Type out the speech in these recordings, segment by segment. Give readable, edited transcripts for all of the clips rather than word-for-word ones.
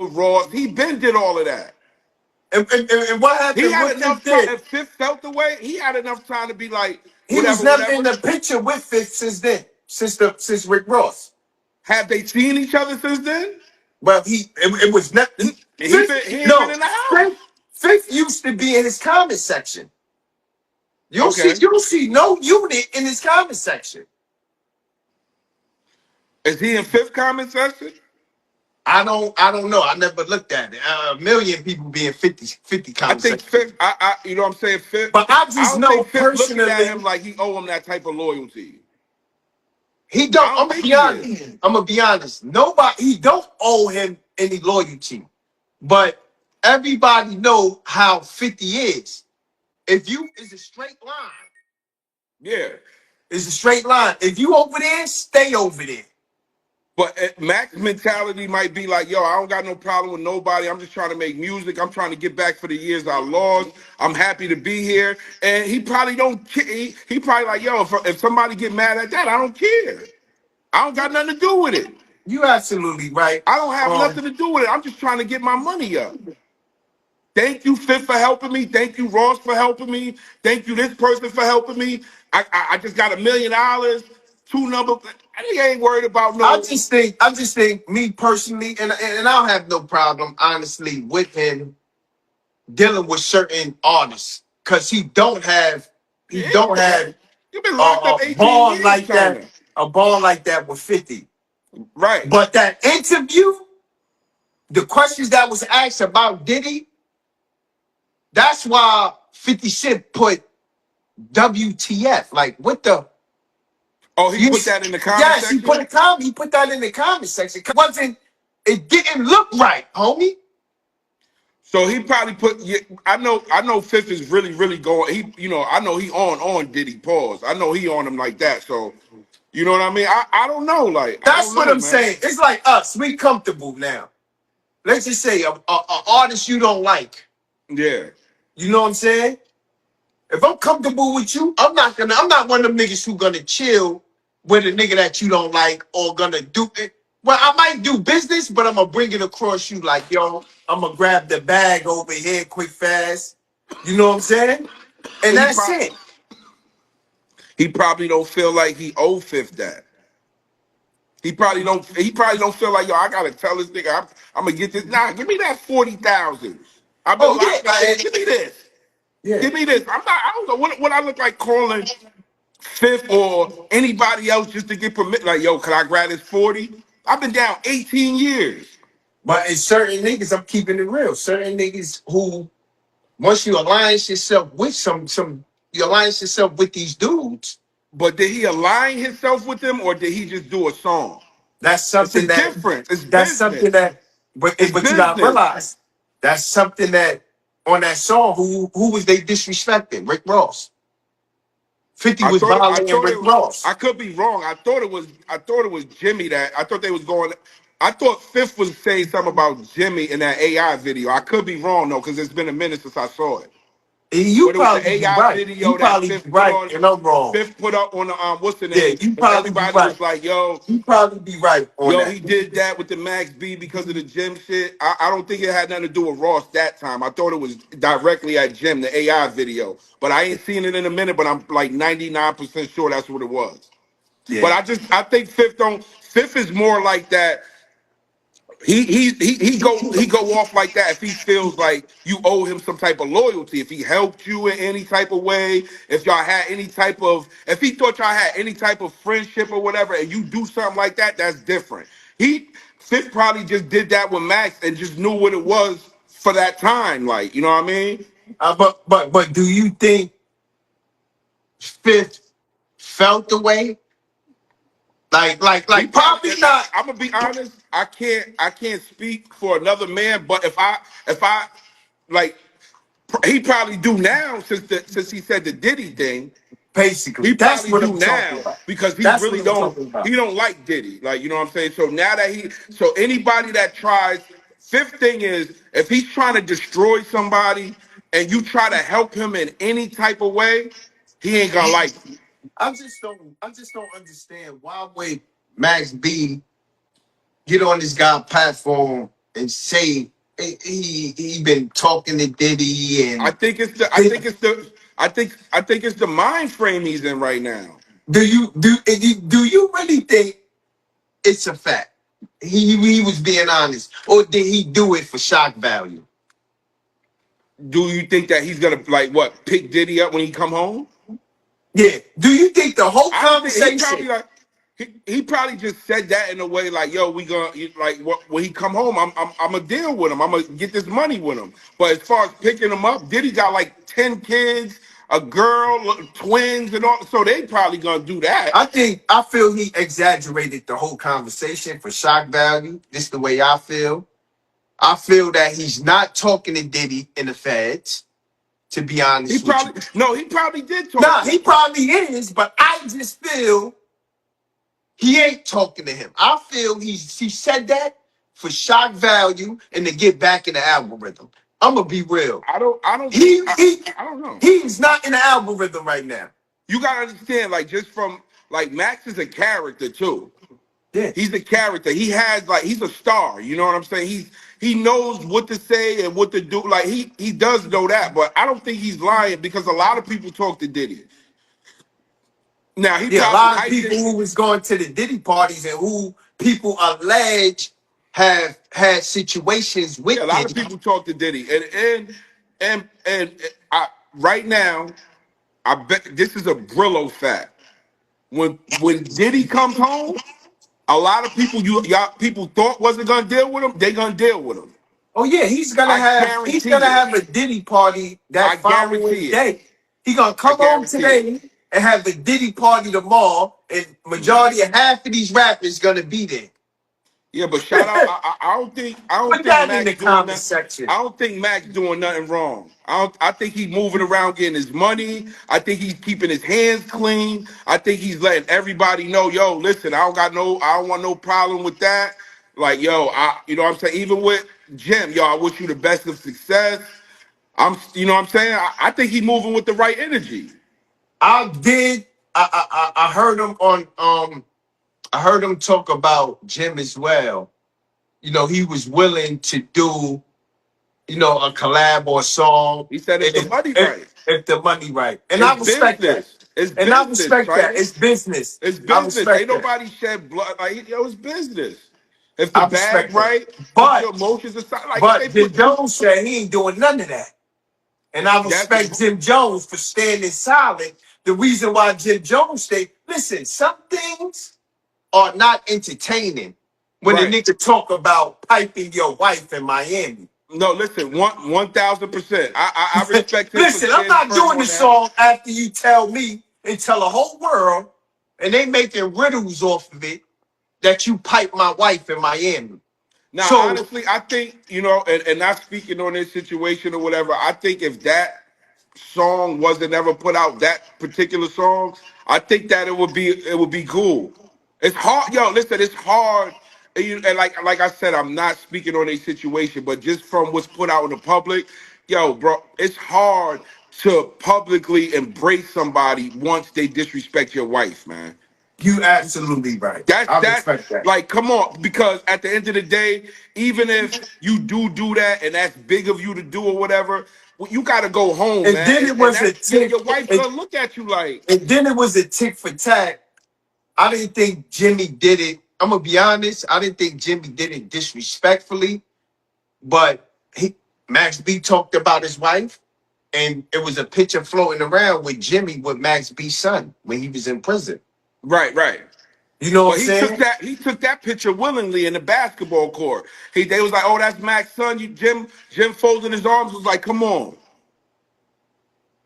Ross. He been did all of that. And what He happened? had What Fifth enough time. did? If Fifth felt the way, he had enough time to be like, He was whatever, never in whatever. the picture with Fifth since then, since Rick Ross. Have they seen each other since then? Well, it was not Fifth. He ain't been No, in the house. Fifth used to be in his comment section. Okay. You don't see no unit in his comment section. Is he in Fifth comment section? I don't know. I never looked at it. A million people be in 50 I comment think section. Fifth. I you know what I'm saying Fifth. But I I just don't know think Fifth looking at personally, him like he owe him that type of loyalty. he I don't. don't think he is. I'm gonna be honest. Nobody. He don't owe him any loyalty. But everybody know how 50 is. If you is a straight line, Yeah. it's a straight line. If you over there, stay over there. But Mac's mentality might be like, yo, I don't got no problem with nobody. I'm just trying to make music. I'm trying to get back for the years I lost. I'm happy to be here. And he probably don't care. He probably like, yo, if somebody get mad at that, I don't care. I don't got nothing to do with it. You absolutely right. I don't have nothing to do with it. I'm just trying to get my money up. Thank you, Fifth, for helping me. Thank you, Ross, for helping me. Thank you, this person, for helping me. I just got $1 million, two numbers. I ain't worried about no. I just think me personally, and I don't have no problem, honestly, with him dealing with certain artists because he Yeah, don't have you've been locked up 18 bond years, like that, Chyna. a bond like that with 50. Right. But that interview, the questions that was asked about Diddy, that's why 50 Cent put WTF. Like, what the? Oh, he put that in the comment Yes, section? he put that in the comment section. It didn't look right, homie. So he probably put. Yeah, I know. Fifth is really, really going. I know he on Diddy. Pause. I know he on him like that. So, you know what I mean. I don't know. Like I That's don't what know, I'm man. saying. It's like us. We comfortable now. Let's just say a artist you don't like. Yeah. You know what I'm saying? If I'm comfortable with you, I'm not one of them niggas who gonna chill with a nigga that you don't like or gonna do it. Well, I might do business, but I'm gonna bring it across you like, yo, I'm gonna grab the bag over here quick, fast. You know what I'm saying? And He that's probably it. he probably don't feel like he owe Fifth that. He probably don't. He probably don't feel like, yo, I gotta tell this nigga I'm gonna get this. Nah, give me that 40,000. I've been Oh yeah, locked up. Give me this. yeah. Give me this. I don't know what I look like calling Fifth or anybody else just to get permit. Like, yo, can I grab this 40? I've been down 18 years. But it's certain niggas, I'm keeping it real. Certain niggas who once you alliance yourself with you alliance yourself with these dudes. But did he align himself with them or did he just do a song? That's It's a something that difference. It's that's something business. that It's but you gotta business. realize that's something that on that song who was they disrespecting? Rick Ross. 50 was I violating thought Rick it. Ross. I could be wrong. I thought it was Jimmy that. I thought they was going. I thought Fifth was saying something about Jimmy in that AI video. I could be wrong though, because it's been a minute since I saw it. And you But it was the probably be AI right. You video that probably be right and I'm wrong. Fifth put up on the what's the Yeah, name? you And probably be everybody right. was like, yo, You probably be right on yo, that. he did that with the Max B because of the Jim shit. I don't think it had nothing to do with Ross that time. I thought it was directly at Jim, the AI video. But I ain't seen it in a minute, but I'm like 99% sure that's what it was. But Yeah. I think Fifth is more like that. He go off like that if he feels like you owe him some type of loyalty. If he helped you in any type of way, if y'all had any type of, if he thought y'all had any type of friendship or whatever, and you do something like that, that's different. Fifth probably just did that with Max and just knew what it was for that time. Like, you know what I mean? But do you think Fifth felt the way? He Probably probably. not. I'm gonna be honest. I can't speak for another man, but if I like, he probably do now since he said the Diddy thing. Basically, He that's probably what do I'm talking now about. because he That's really what I'm don't. talking about. He don't like Diddy. Like, you know what I'm saying. So now that so anybody that tries. Fifth thing is, if he's trying to destroy somebody and you try to help him in any type of way, he ain't gonna like you. I just don't understand why would Max B get on this guy platform and say he been talking to Diddy I and think it's the I think it's the I think it's the mind frame he's in right now. do you really think it's a fact? He was being honest, or did he do it for shock value? Do you think that he's gonna like what pick Diddy up when he come home? Yeah. Do you think the whole I don't think he conversation? probably like he probably just said that in a way like, yo, we gonna like when he come home, I'm gonna deal with him. I'm gonna get this money with him. But as far as picking him up, Diddy got like 10 kids, a girl, twins, and all. So they probably gonna do that. I feel he exaggerated the whole conversation for shock value. This is the way I feel. I feel that he's not talking to Diddy in the feds, to be He honest with you. probably no, he probably did talk Nah, to he him. probably is, but I just feel he ain't talking to him. I feel he said that for shock value and to get back in the algorithm. I'm gonna be real. I don't think He he I don't know. he's not in the algorithm right now. You gotta understand, like just from like Max is a character too. Yeah. He's a character. He has like he's a star. You know what I'm saying? He knows what to say and what to do. Like he does know that, but I don't think he's lying because a lot of people talk to Diddy. Now he Yeah, a probably lot of hyped people it. who was going to the Diddy parties and who people allege have had situations Yeah, a with lot of Diddy. people talk to Diddy, and right now I bet this is a Brillo fact. When Diddy comes home, a lot of people y'all people thought wasn't gonna deal with him. They gonna deal with him. Oh yeah, he's gonna I have he's guarantee gonna it. have a Diddy party that I following guarantee it. day. He gonna I come home guarantee it. today and have a Diddy party tomorrow, and majority of half of these rappers gonna be there. Yeah, but shout out. I don't Put think that in Max the doing comment that. section. I don't think Max doing nothing wrong. I think he's moving around getting his money. I think he's keeping his hands clean. I think he's letting everybody know, yo, listen, I don't want no problem with that. Like, yo, you know what I'm saying? Even with Jim, yo, I wish you the best of success. You know what I'm saying? I think he's moving with the right energy. I did. I heard him on I heard him talk about Jim as well. You know, he was willing to do, a collab or a song, He said, if and the money right, if the money right. And it's I respect that. business. It's And I business, respect that. China. It's business. It's I business. Ain't respect that. nobody shed blood. Like, yo, it's business. If the I bag respect that. right, put your But emotions aside. Like if they but Jim put Jones said he ain't doing none of that. And I that's respect Jim Jones for standing silent. The reason why Jim Jones stayed, listen, some things are not entertaining when a right. nigga talk about piping your wife in Miami. No, listen, 1,000%. I respect him for Listen, I'm standing not firm doing the on that. song after you tell me and tell the whole world, and they making riddles off of it that you pipe my wife in Miami. Now, So honestly, I think, and not speaking on this situation or whatever, I think if that song wasn't ever put out, that particular song, I think that it would be cool. It's hard, yo. Listen, it's hard, and like I said, I'm not speaking on a situation, but just from what's put out in the public, yo, bro, it's hard to publicly embrace somebody once they disrespect your wife, man. you absolutely right. I That's respect that. like, come on, because at the end of the day, even if you do that and that's big of you to do or whatever, well, you got to go home, And man, then and, it and was a that's your, tick. your wife And, gonna look at you like, and then it was a tick for tack. I didn't think Jimmy did it. I'm gonna be honest. I didn't think Jimmy did it disrespectfully, but Max B talked about his wife, and it was a picture floating around with Jimmy with Max B's son when he was in prison. right, right. You know what But I'm he took saying? that he took that picture willingly in the basketball court. They was like, oh, that's Mac's son. Jim folding his arms was like, come on.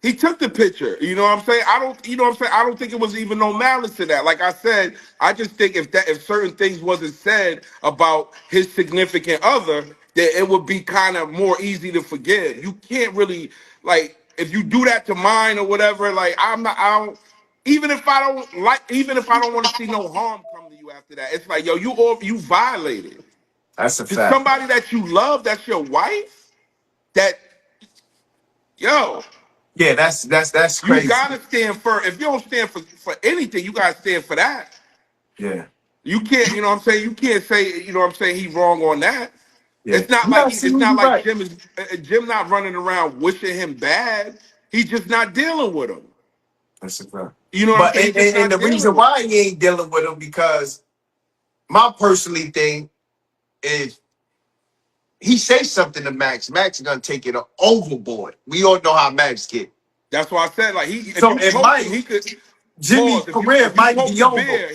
He took the picture. You know what I'm saying? I don't, you know what I'm saying? I don't think it was even no malice in that. Like I said, I just think if certain things wasn't said about his significant other, that it would be kind of more easy to forgive. You can't really like if you do that to mine or whatever, like I don't even if I don't want to see no harm come to you after that, it's like, yo, you violated. That's a To fact. somebody that you love, that's your wife, that yo. Yeah, that's You crazy. gotta stand for. If you don't stand for anything, you gotta stand for that. Yeah, You can't, you know what I'm saying? You can't say, you know what I'm saying, he wrong on that. Yeah. You It's not absolutely like right. Jim not running around wishing him bad. He's just not dealing with him. That's a fact. You know what I'm But saying? He's just and not the dealing reason with him. why he ain't dealing with him because my personally thing is he say something to Max. Max is gonna take it overboard. We all know how Max get. That's why I said like if So you it poke him, might he could Jimmy's pause. career If you might poke be the over. bear,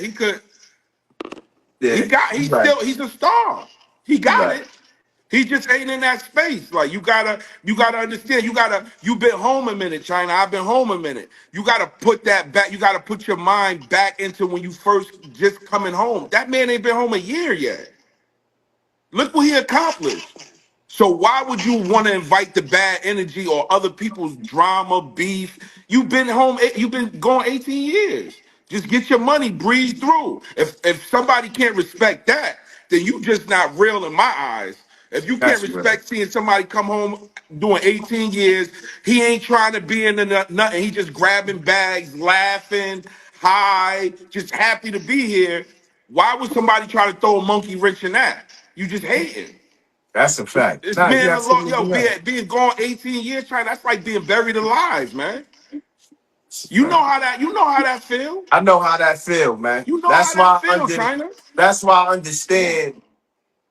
Yeah, you're right. he's a star. He You're got right. it. He just ain't in that space. Like you gotta understand. You been home a minute, China. I've been home a minute. You gotta put that back. You gotta put your mind back into when you first just coming home. That man ain't been home a year yet. Look what he accomplished. So why would you want to invite the bad energy or other people's drama, beef? You've been home. You've been gone 18 years. Just get your money, breeze through. If somebody can't respect that, then you just not real in my eyes. If you can't That's right. respect seeing somebody come home doing 18 years, he ain't trying to be in the nothing. He just grabbing bags, laughing, high, just happy to be here. Why would somebody try to throw a monkey wrench in that? You just hating. That's a fact. This Nah, you man, yo, absolutely right. being gone 18 years, China, that's like being buried alive, man. That's a fact. You know how that feel. I know how that feel, man. You know how that feel, China. That's why I understand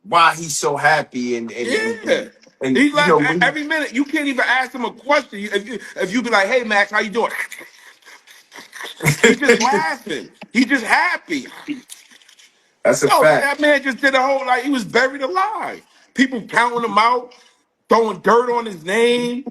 why he's so happy Yeah. and He you laugh know when every minute. You can't even ask him a question. If you be like, hey Max, how you doing? He just laughing. He just happy. that's a Yo, fact. that man just did a whole like he was buried alive. People counting him out, throwing dirt on his name.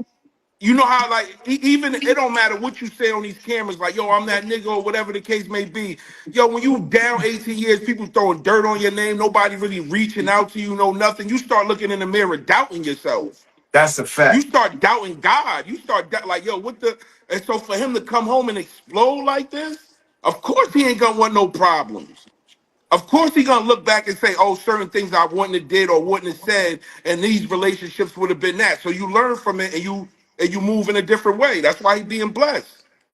You know how like even it don't matter what you say on these cameras, like yo, I'm that nigga or whatever the case may be. Yo, when you down 18 years, people throwing dirt on your name, nobody really reaching out to you, no nothing. You start looking in the mirror, doubting yourself. That's a You fact. start doubting God. You start like, yo, what the? And so for him to come home and explode like this, of course he ain't gonna want no problems. Of course he gonna look back and say, oh, certain things I wouldn't have did or wouldn't have said, and these relationships would have been that. So you learn from it and you move in a different way. That's why he being blessed.